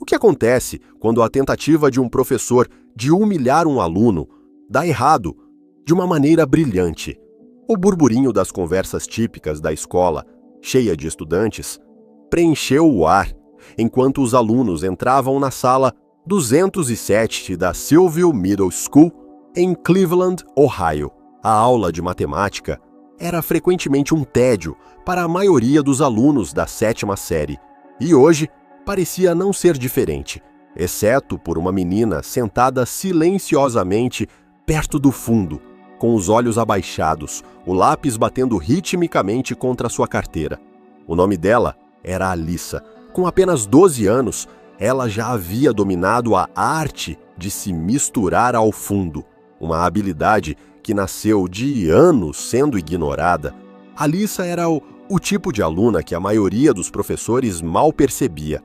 que acontece quando a tentativa de um professor de humilhar um aluno dá errado de uma maneira brilhante? O burburinho das conversas típicas da escola, cheia de estudantes, preencheu o ar enquanto os alunos entravam na sala 207 da Silvio Middle School, em Cleveland, Ohio. A aula de matemática era frequentemente um tédio para a maioria dos alunos da 7ª série, e hoje parecia não ser diferente, exceto por uma menina sentada silenciosamente perto do fundo, com os olhos abaixados, o lápis batendo ritmicamente contra sua carteira. O nome dela era Alyssa. Com apenas 12 anos, ela já havia dominado a arte de se misturar ao fundo, uma habilidade que nasceu de anos sendo ignorada. Alyssa era o tipo de aluna que a maioria dos professores mal percebia.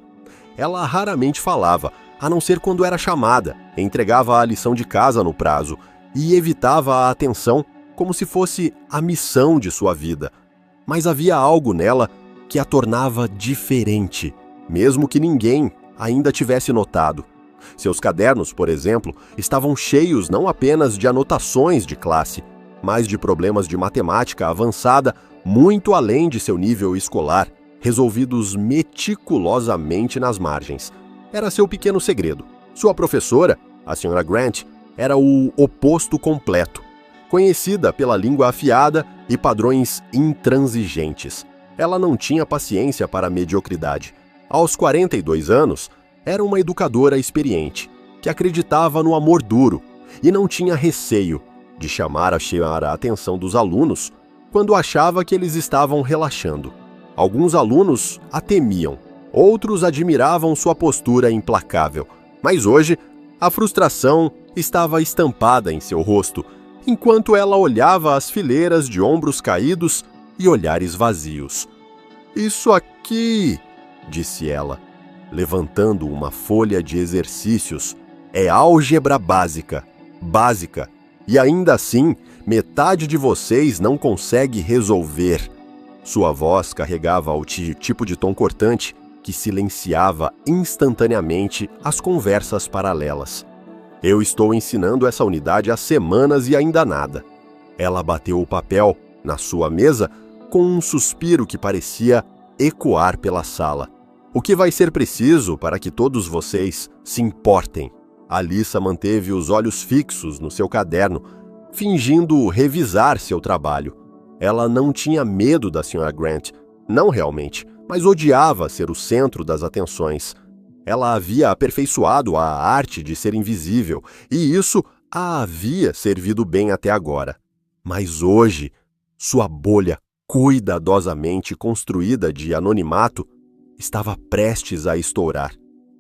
Ela raramente falava, a não ser quando era chamada, entregava a lição de casa no prazo e evitava a atenção como se fosse a missão de sua vida. Mas havia algo nela que a tornava diferente, mesmo que ninguém ainda tivesse notado. Seus cadernos, por exemplo, estavam cheios não apenas de anotações de classe, mas de problemas de matemática avançada muito além de seu nível escolar, resolvidos meticulosamente nas margens. Era seu pequeno segredo. Sua professora, a Sra. Grant, era o oposto completo, conhecida pela língua afiada e padrões intransigentes. Ela não tinha paciência para a mediocridade. Aos 42 anos, era uma educadora experiente, que acreditava no amor duro e não tinha receio de chamar a atenção dos alunos quando achava que eles estavam relaxando. Alguns alunos a temiam, outros admiravam sua postura implacável, mas hoje a frustração estava estampada em seu rosto, enquanto ela olhava as fileiras de ombros caídos e olhares vazios. "Isso aqui", disse ela, levantando uma folha de exercícios, "é álgebra básica, e ainda assim, metade de vocês não consegue resolver." Sua voz carregava o tipo de tom cortante que silenciava instantaneamente as conversas paralelas. "Eu estou ensinando essa unidade há semanas e ainda nada." Ela bateu o papel na sua mesa com um suspiro que parecia ecoar pela sala. "O que vai ser preciso para que todos vocês se importem?" Alyssa manteve os olhos fixos no seu caderno, fingindo revisar seu trabalho. Ela não tinha medo da Sra. Grant, não realmente, mas odiava ser o centro das atenções. Ela havia aperfeiçoado a arte de ser invisível, e isso a havia servido bem até agora. Mas hoje, sua bolha cuidadosamente construída de anonimato estava prestes a estourar.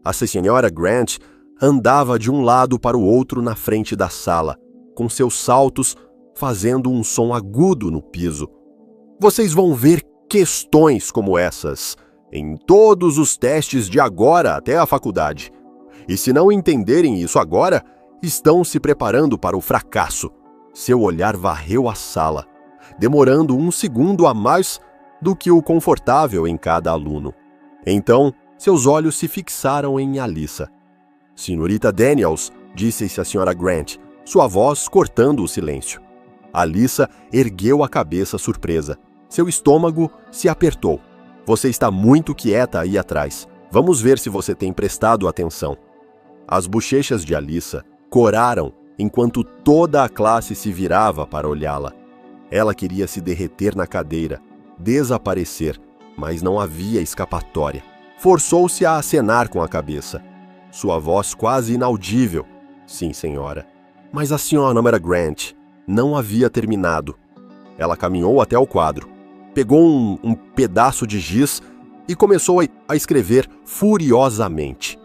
A Sra. Grant andava de um lado para o outro na frente da sala, com seus saltos fazendo um som agudo no piso. "Vocês vão ver questões como essas em todos os testes de agora até a faculdade. E se não entenderem isso agora, estão se preparando para o fracasso." Seu olhar varreu a sala, demorando um segundo a mais do que o confortável em cada aluno. Então, seus olhos se fixaram em Alyssa. "Senhorita Daniels", disse-se a Sra. Grant, sua voz cortando o silêncio. Alyssa ergueu a cabeça surpresa. Seu estômago se apertou. "Você está muito quieta aí atrás. Vamos ver se você tem prestado atenção." As bochechas de Alyssa coraram enquanto toda a classe se virava para olhá-la. Ela queria se derreter na cadeira, desaparecer, mas não havia escapatória. Forçou-se a acenar com a cabeça. Sua voz quase inaudível. "Sim, senhora." Mas a Sra. Grant não havia terminado. Ela caminhou até o quadro, pegou um pedaço de giz e começou a escrever furiosamente.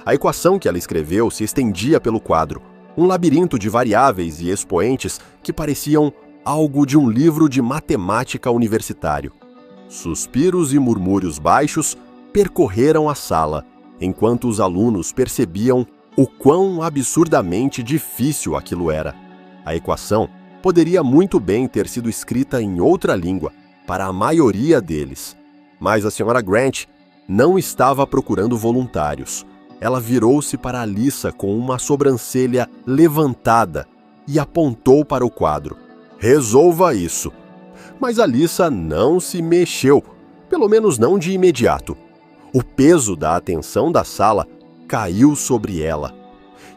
A equação que ela escreveu se estendia pelo quadro, um labirinto de variáveis e expoentes que pareciam algo de um livro de matemática universitário. Suspiros e murmúrios baixos percorreram a sala, enquanto os alunos percebiam o quão absurdamente difícil aquilo era. A equação poderia muito bem ter sido escrita em outra língua para a maioria deles, mas a Sra. Grant não estava procurando voluntários. Ela virou-se para Alyssa com uma sobrancelha levantada e apontou para o quadro. Resolva isso. Mas Alyssa não se mexeu, pelo menos não de imediato. O peso da atenção da sala caiu sobre ela.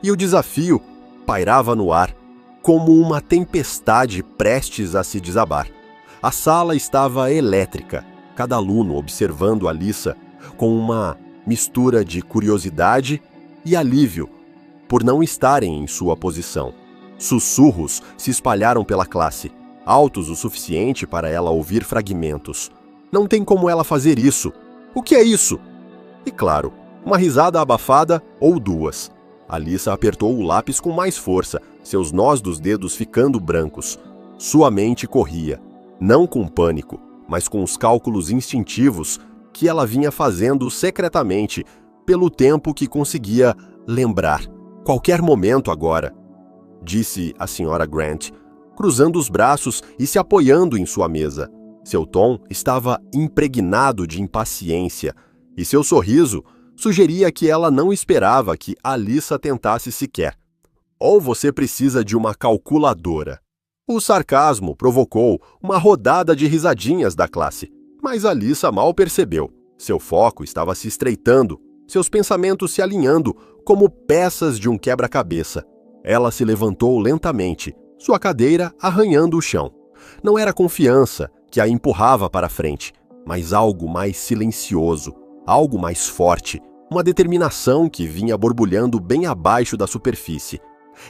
E o desafio pairava no ar, como uma tempestade prestes a se desabar. A sala estava elétrica, cada aluno observando Alyssa com uma mistura de curiosidade e alívio por não estarem em sua posição. Sussurros se espalharam pela classe, altos o suficiente para ela ouvir fragmentos. Não tem como ela fazer isso. O que é isso? E claro, uma risada abafada ou duas. Alyssa apertou o lápis com mais força, seus nós dos dedos ficando brancos. Sua mente corria, não com pânico, mas com os cálculos instintivos que ela vinha fazendo secretamente pelo tempo que conseguia lembrar. Qualquer momento agora, disse a Sra. Grant, cruzando os braços e se apoiando em sua mesa. Seu tom estava impregnado de impaciência e seu sorriso sugeria que ela não esperava que Alyssa tentasse sequer. Ou você precisa de uma calculadora. O sarcasmo provocou uma rodada de risadinhas da classe, mas Alyssa mal percebeu. Seu foco estava se estreitando, seus pensamentos se alinhando como peças de um quebra-cabeça. Ela se levantou lentamente, sua cadeira arranhando o chão. Não era confiança que a empurrava para frente, mas algo mais silencioso, algo mais forte, uma determinação que vinha borbulhando bem abaixo da superfície.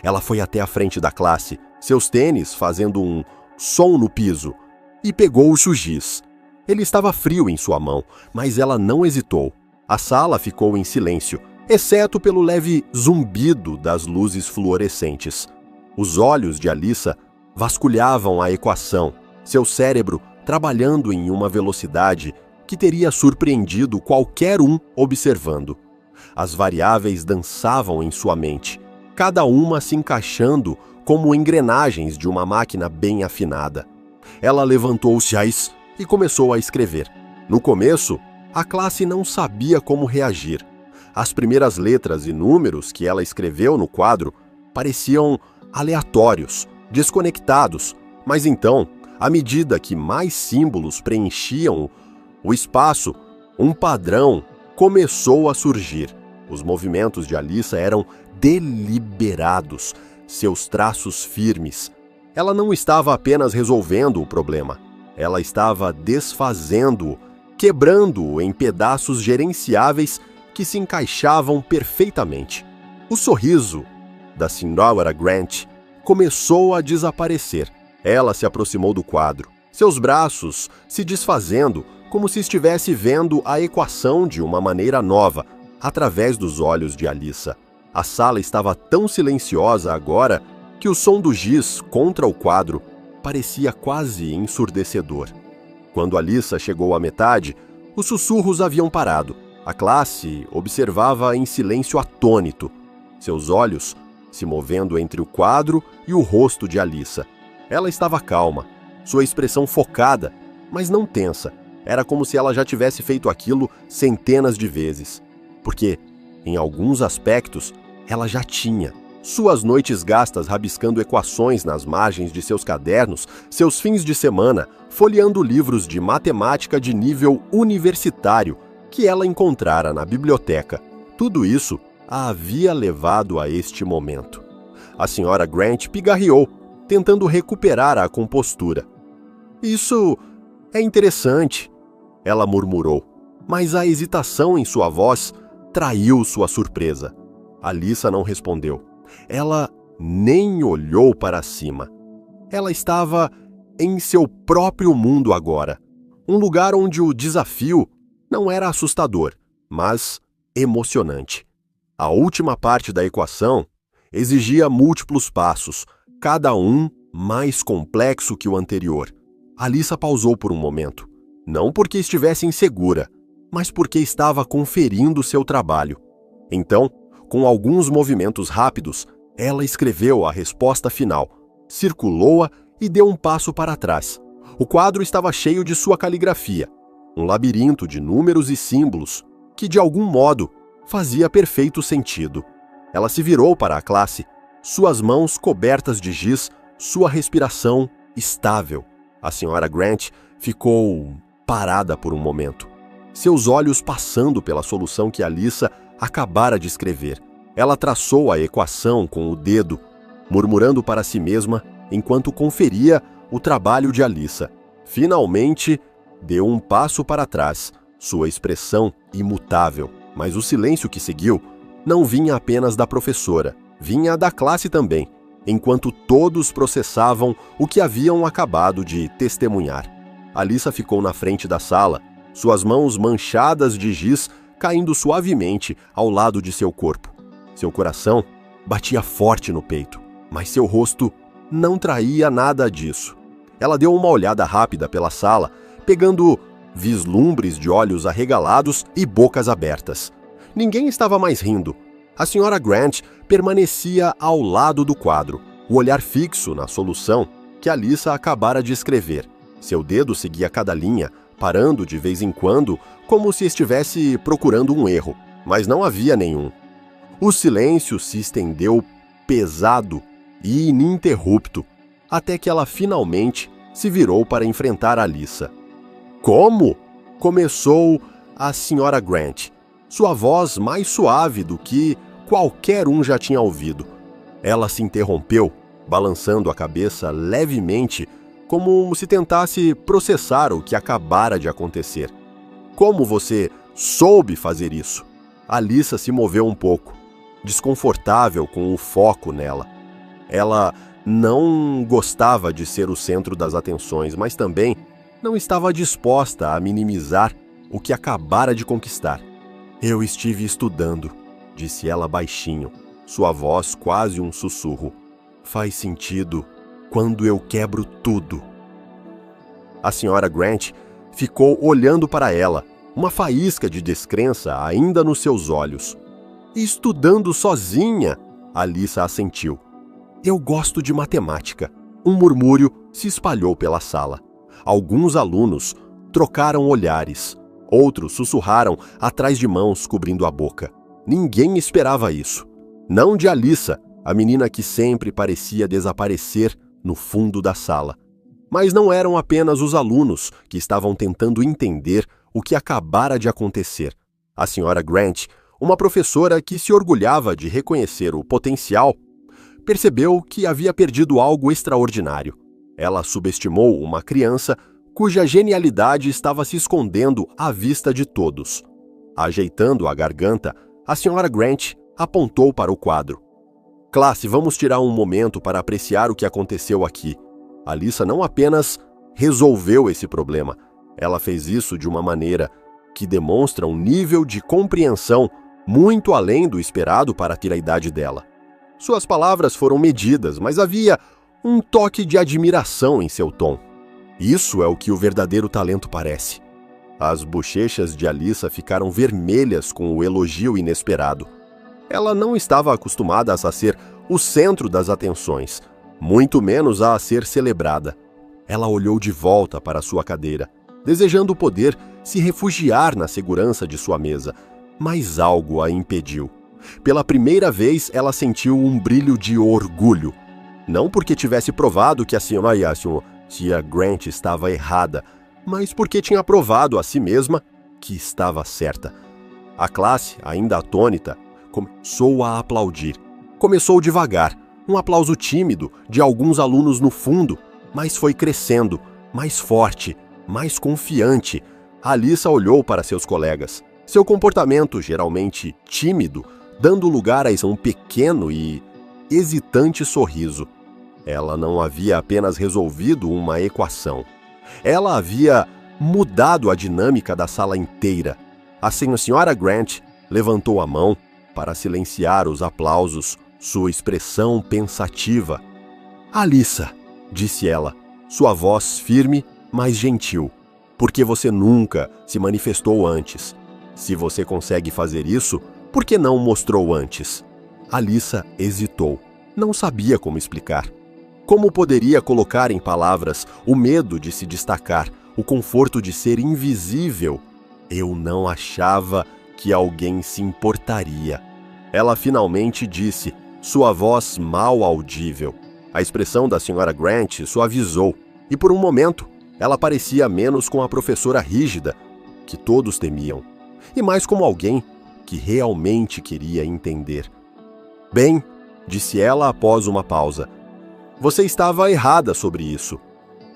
Ela foi até a frente da classe, seus tênis fazendo um som no piso, e pegou o giz. Ele estava frio em sua mão, mas ela não hesitou. A sala ficou em silêncio, exceto pelo leve zumbido das luzes fluorescentes. Os olhos de Alyssa vasculhavam a equação, seu cérebro trabalhando em uma velocidade que teria surpreendido qualquer um observando. As variáveis dançavam em sua mente, cada uma se encaixando como engrenagens de uma máquina bem afinada. Ela levantou os giz e começou a escrever. No começo, a classe não sabia como reagir. As primeiras letras e números que ela escreveu no quadro pareciam aleatórios, desconectados, mas então, à medida que mais símbolos preenchiam o espaço, um padrão começou a surgir. Os movimentos de Alyssa eram deliberados, seus traços firmes. Ela não estava apenas resolvendo o problema, ela estava desfazendo-o, quebrando-o em pedaços gerenciáveis que se encaixavam perfeitamente. O sorriso da Sra. Grant começou a desaparecer. Ela se aproximou do quadro, seus braços se desfazendo como se estivesse vendo a equação de uma maneira nova, através dos olhos de Alyssa. A sala estava tão silenciosa agora que o som do giz contra o quadro parecia quase ensurdecedor. Quando Alyssa chegou à metade, os sussurros haviam parado. A classe observava em silêncio atônito, seus olhos se movendo entre o quadro e o rosto de Alyssa. Ela estava calma, sua expressão focada, mas não tensa. Era como se ela já tivesse feito aquilo centenas de vezes. Porque, em alguns aspectos, ela já tinha. Suas noites gastas rabiscando equações nas margens de seus cadernos, seus fins de semana folheando livros de matemática de nível universitário que ela encontrara na biblioteca. Tudo isso a havia levado a este momento. A Sra. Grant pigarreou, tentando recuperar a compostura. Isso é interessante, ela murmurou, mas a hesitação em sua voz traiu sua surpresa. Alyssa não respondeu. Ela nem olhou para cima. Ela estava em seu próprio mundo agora. Um lugar onde o desafio não era assustador, mas emocionante. A última parte da equação exigia múltiplos passos, cada um mais complexo que o anterior. Alyssa pausou por um momento, não porque estivesse insegura, mas porque estava conferindo seu trabalho. Então, com alguns movimentos rápidos, ela escreveu a resposta final, circulou-a e deu um passo para trás. O quadro estava cheio de sua caligrafia, um labirinto de números e símbolos que, de algum modo, fazia perfeito sentido. Ela se virou para a classe, suas mãos cobertas de giz, sua respiração estável. A Sra. Grant ficou parada por um momento, seus olhos passando pela solução que Alyssa acabara de escrever. Ela traçou a equação com o dedo, murmurando para si mesma enquanto conferia o trabalho de Alyssa. Finalmente, deu um passo para trás, sua expressão imutável. Mas o silêncio que seguiu não vinha apenas da professora, vinha da classe também, enquanto todos processavam o que haviam acabado de testemunhar. Alyssa ficou na frente da sala, suas mãos manchadas de giz caindo suavemente ao lado de seu corpo. Seu coração batia forte no peito, mas seu rosto não traía nada disso. Ela deu uma olhada rápida pela sala, pegando vislumbres de olhos arregalados e bocas abertas. Ninguém estava mais rindo. A Sra. Grant permanecia ao lado do quadro, o olhar fixo na solução que Alyssa acabara de escrever. Seu dedo seguia cada linha, parando de vez em quando, como se estivesse procurando um erro, mas não havia nenhum. O silêncio se estendeu pesado e ininterrupto, até que ela finalmente se virou para enfrentar Alyssa. Como? Começou a Sra. Grant, sua voz mais suave do que qualquer um já tinha ouvido. Ela se interrompeu, balançando a cabeça levemente, como se tentasse processar o que acabara de acontecer. Como você soube fazer isso? Alyssa se moveu um pouco, desconfortável com o foco nela. Ela não gostava de ser o centro das atenções, mas também não estava disposta a minimizar o que acabara de conquistar. Eu estive estudando, disse ela baixinho, sua voz quase um sussurro. Faz sentido quando eu quebro tudo. A Sra. Grant ficou olhando para ela, uma faísca de descrença ainda nos seus olhos. Estudando sozinha, Alyssa assentiu. Eu gosto de matemática. Um murmúrio se espalhou pela sala. Alguns alunos trocaram olhares. Outros sussurraram atrás de mãos cobrindo a boca. Ninguém esperava isso. Não de Alyssa, a menina que sempre parecia desaparecer no fundo da sala. Mas não eram apenas os alunos que estavam tentando entender o que acabara de acontecer. A Sra. Grant, uma professora que se orgulhava de reconhecer o potencial, percebeu que havia perdido algo extraordinário. Ela subestimou uma criança cuja genialidade estava se escondendo à vista de todos. Ajeitando a garganta, a Sra. Grant apontou para o quadro. Classe, vamos tirar um momento para apreciar o que aconteceu aqui. Alyssa não apenas resolveu esse problema, ela fez isso de uma maneira que demonstra um nível de compreensão muito além do esperado para ter a idade dela. Suas palavras foram medidas, mas havia um toque de admiração em seu tom. Isso é o que o verdadeiro talento parece. As bochechas de Alyssa ficaram vermelhas com o elogio inesperado. Ela não estava acostumada a ser o centro das atenções, muito menos a ser celebrada. Ela olhou de volta para sua cadeira, desejando poder se refugiar na segurança de sua mesa, mas algo a impediu. Pela primeira vez, ela sentiu um brilho de orgulho. Não porque tivesse provado que a Sra. Grant estava errada, mas porque tinha provado a si mesma que estava certa. A classe, ainda atônita, começou a aplaudir. Começou devagar, um aplauso tímido de alguns alunos no fundo, mas foi crescendo, mais forte, mais confiante. Alyssa olhou para seus colegas. Seu comportamento, geralmente tímido, dando lugar a um pequeno e hesitante sorriso. Ela não havia apenas resolvido uma equação. Ela havia mudado a dinâmica da sala inteira. A Sra. Grant levantou a mão para silenciar os aplausos, sua expressão pensativa. Alyssa, disse ela, sua voz firme, mas gentil, porque você nunca se manifestou antes. Se você consegue fazer isso, por que não mostrou antes? Alyssa hesitou. Não sabia como explicar. Como poderia colocar em palavras o medo de se destacar, o conforto de ser invisível? Eu não achava que alguém se importaria. Ela finalmente disse, sua voz mal audível. A expressão da Sra. Grant suavizou, e por um momento ela parecia menos com a professora rígida, que todos temiam, e mais como alguém que realmente queria entender. Bem, disse ela após uma pausa, você estava errada sobre isso.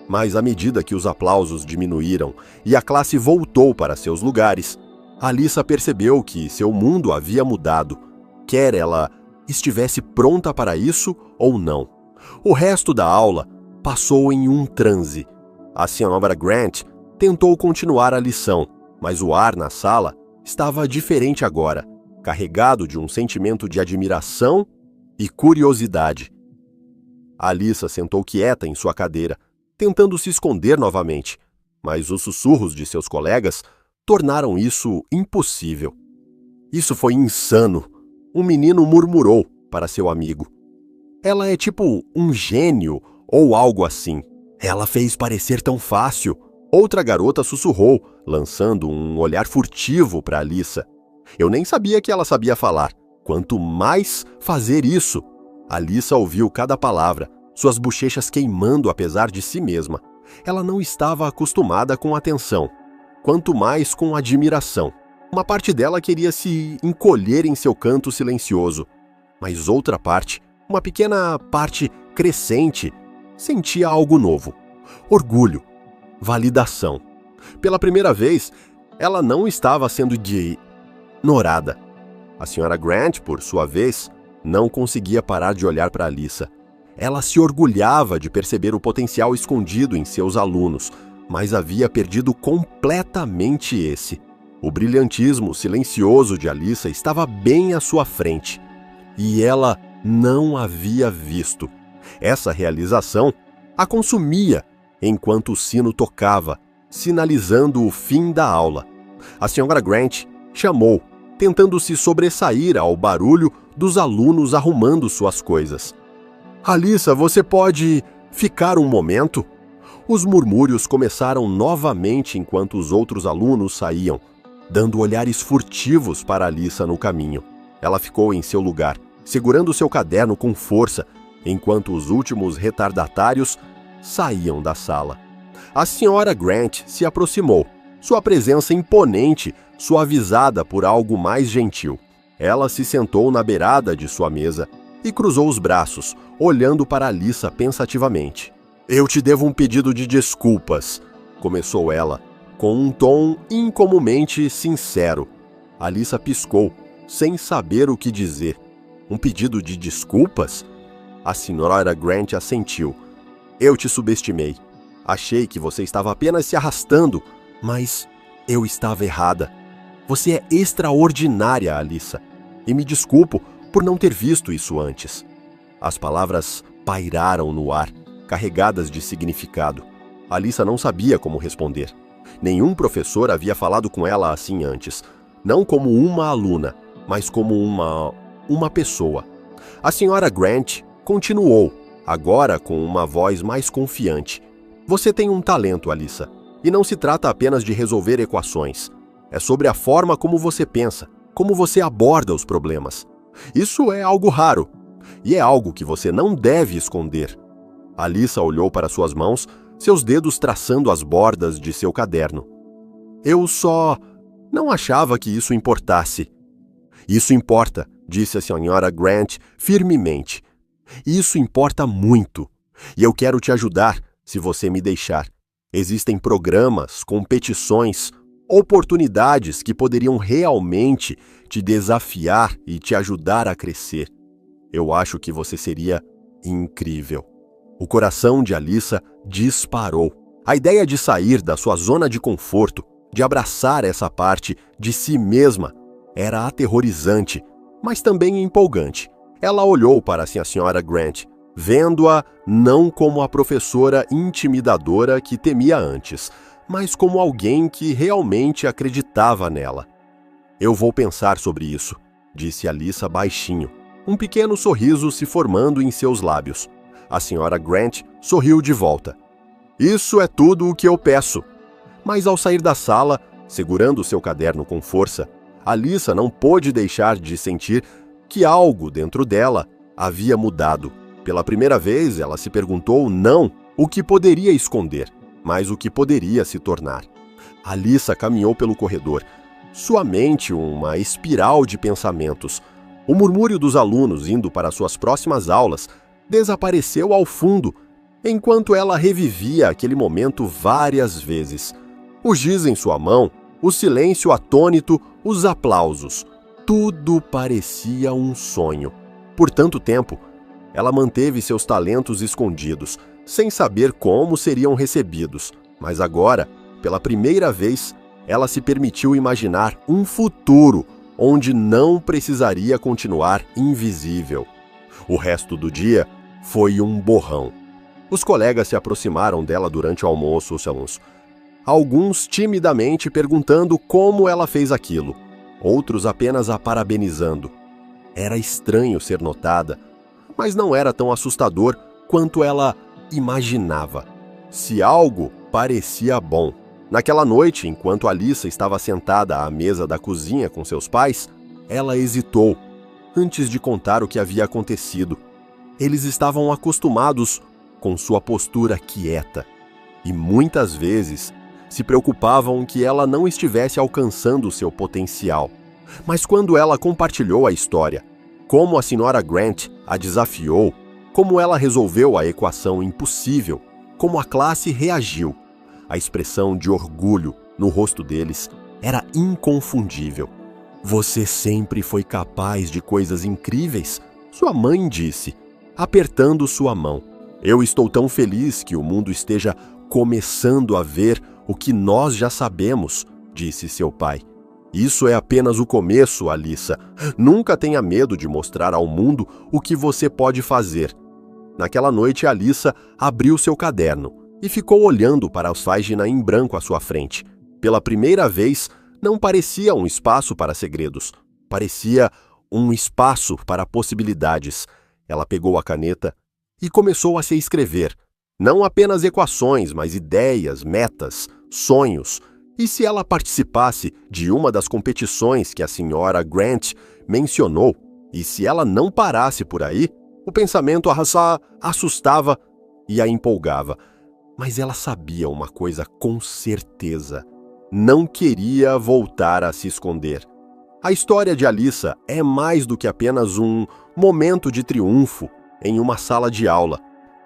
Mas à medida que os aplausos diminuíram e a classe voltou para seus lugares, Alyssa percebeu que seu mundo havia mudado, quer ela estivesse pronta para isso ou não. O resto da aula passou em um transe. A Sra. Grant tentou continuar a lição, mas o ar na sala estava diferente agora, carregado de um sentimento de admiração e curiosidade. Alyssa sentou quieta em sua cadeira, tentando se esconder novamente, mas os sussurros de seus colegas tornaram isso impossível. Isso foi insano, um menino murmurou para seu amigo. Ela é tipo um gênio ou algo assim. Ela fez parecer tão fácil. Outra garota sussurrou, lançando um olhar furtivo para Alyssa. Eu nem sabia que ela sabia falar. Quanto mais fazer isso. Alyssa ouviu cada palavra, suas bochechas queimando apesar de si mesma. Ela não estava acostumada com atenção, quanto mais com admiração. Uma parte dela queria se encolher em seu canto silencioso, mas outra parte, uma pequena parte crescente, sentia algo novo. Orgulho, validação. Pela primeira vez, ela não estava sendo ignorada. A Sra. Grant, por sua vez, não conseguia parar de olhar para Alyssa. Ela se orgulhava de perceber o potencial escondido em seus alunos, mas havia perdido completamente esse. O brilhantismo silencioso de Alyssa estava bem à sua frente, e ela não havia visto. Essa realização a consumia enquanto o sino tocava, sinalizando o fim da aula. A Sra. Grant chamou, tentando se sobressair ao barulho dos alunos arrumando suas coisas. Alyssa, você pode ficar um momento? Os murmúrios começaram novamente enquanto os outros alunos saíam, dando olhares furtivos para Alyssa no caminho. Ela ficou em seu lugar, segurando seu caderno com força, enquanto os últimos retardatários saíam da sala. A Sra. Grant se aproximou, sua presença imponente, suavizada por algo mais gentil. Ela se sentou na beirada de sua mesa e cruzou os braços, olhando para Alyssa pensativamente. Eu te devo um pedido de desculpas, começou ela, com um tom incomumente sincero. Alyssa piscou, sem saber o que dizer. Um pedido de desculpas? A Sra. Grant assentiu. Eu te subestimei. Achei que você estava apenas se arrastando, mas eu estava errada. Você é extraordinária, Alyssa, e me desculpo por não ter visto isso antes. As palavras pairaram no ar, carregadas de significado. Alyssa não sabia como responder. Nenhum professor havia falado com ela assim antes, não como uma aluna, mas como uma pessoa. A Sra. Grant continuou, agora com uma voz mais confiante. Você tem um talento, Alyssa, e não se trata apenas de resolver equações. É sobre a forma como você pensa, como você aborda os problemas. Isso é algo raro, e é algo que você não deve esconder. Alyssa olhou para suas mãos, seus dedos traçando as bordas de seu caderno. Eu só não achava que isso importasse. Isso importa, disse a Sra. Grant firmemente. Isso importa muito, e eu quero te ajudar se você me deixar. Existem programas, competições, oportunidades que poderiam realmente te desafiar e te ajudar a crescer. Eu acho que você seria incrível. O coração de Alyssa disparou. A ideia de sair da sua zona de conforto, de abraçar essa parte de si mesma, era aterrorizante, mas também empolgante. Ela olhou para a Sra. Grant, vendo-a não como a professora intimidadora que temia antes, mas como alguém que realmente acreditava nela. Eu vou pensar sobre isso, disse Alyssa baixinho, um pequeno sorriso se formando em seus lábios. A Sra. Grant sorriu de volta. Isso é tudo o que eu peço. Mas ao sair da sala, segurando seu caderno com força, Alissa não pôde deixar de sentir que algo dentro dela havia mudado. Pela primeira vez, ela se perguntou não o que poderia esconder, mas o que poderia se tornar. Alissa caminhou pelo corredor, sua mente uma espiral de pensamentos. O murmúrio dos alunos indo para suas próximas aulas desapareceu ao fundo, enquanto ela revivia aquele momento várias vezes. O giz em sua mão, o silêncio atônito, os aplausos. Tudo parecia um sonho. Por tanto tempo, ela manteve seus talentos escondidos, sem saber como seriam recebidos. Mas agora, pela primeira vez, ela se permitiu imaginar um futuro onde não precisaria continuar invisível. O resto do dia foi um borrão. Os colegas se aproximaram dela durante o almoço, alguns timidamente perguntando como ela fez aquilo, outros apenas a parabenizando. Era estranho ser notada, mas não era tão assustador quanto ela imaginava. Se algo parecia bom. Naquela noite, enquanto Alissa estava sentada à mesa da cozinha com seus pais, ela hesitou antes de contar o que havia acontecido. Eles estavam acostumados com sua postura quieta e muitas vezes se preocupavam que ela não estivesse alcançando seu potencial. Mas quando ela compartilhou a história, como a Sra. Grant a desafiou, como ela resolveu a equação impossível, como a classe reagiu, a expressão de orgulho no rosto deles era inconfundível. "Você sempre foi capaz de coisas incríveis", sua mãe disse, apertando sua mão. "Eu estou tão feliz que o mundo esteja começando a ver o que nós já sabemos", disse seu pai. "Isso é apenas o começo, Alissa. Nunca tenha medo de mostrar ao mundo o que você pode fazer." Naquela noite, Alissa abriu seu caderno e ficou olhando para a página em branco à sua frente. Pela primeira vez, não parecia um espaço para segredos. Parecia um espaço para possibilidades. Ela pegou a caneta e começou a se escrever. Não apenas equações, mas ideias, metas, sonhos. E se ela participasse de uma das competições que a Sra. Grant mencionou, e se ela não parasse por aí, o pensamento a assustava e a empolgava. Mas ela sabia uma coisa com certeza. Não queria voltar a se esconder. A história de Alissa é mais do que apenas um momento de triunfo em uma sala de aula.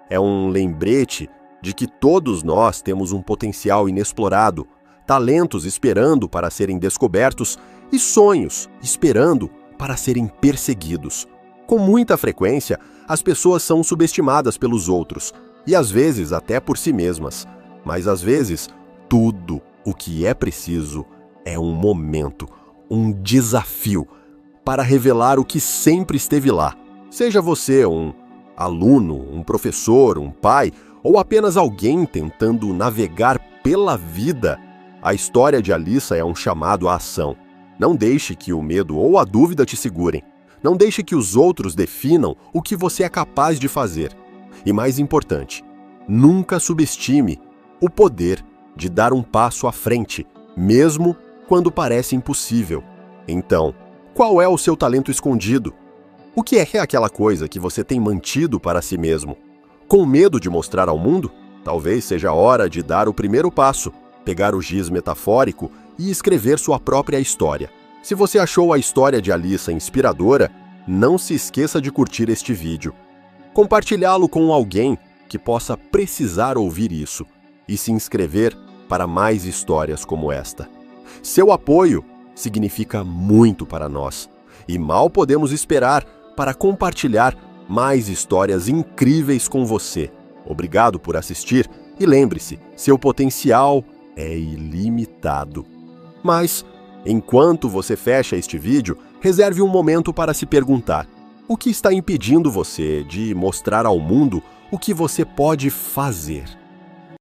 É um lembrete de que todos nós temos um potencial inexplorado, talentos esperando para serem descobertos e sonhos esperando para serem perseguidos. Com muita frequência, as pessoas são subestimadas pelos outros, e às vezes até por si mesmas. Mas às vezes, tudo o que é preciso é um momento, um desafio, para revelar o que sempre esteve lá. Seja você um aluno, um professor, um pai, ou apenas alguém tentando navegar pela vida, a história de Alissa é um chamado à ação. Não deixe que o medo ou a dúvida te segurem. Não deixe que os outros definam o que você é capaz de fazer. E mais importante, nunca subestime o poder de dar um passo à frente, mesmo quando parece impossível. Então, qual é o seu talento escondido? O que é aquela coisa que você tem mantido para si mesmo? Com medo de mostrar ao mundo? Talvez seja a hora de dar o primeiro passo, pegar o giz metafórico e escrever sua própria história. Se você achou a história de Alissa inspiradora, não se esqueça de curtir este vídeo, compartilhá-lo com alguém que possa precisar ouvir isso e se inscrever para mais histórias como esta. Seu apoio significa muito para nós e mal podemos esperar para compartilhar mais histórias incríveis com você. Obrigado por assistir e lembre-se, seu potencial é ilimitado. Mas, enquanto você fecha este vídeo, reserve um momento para se perguntar: o que está impedindo você de mostrar ao mundo o que você pode fazer?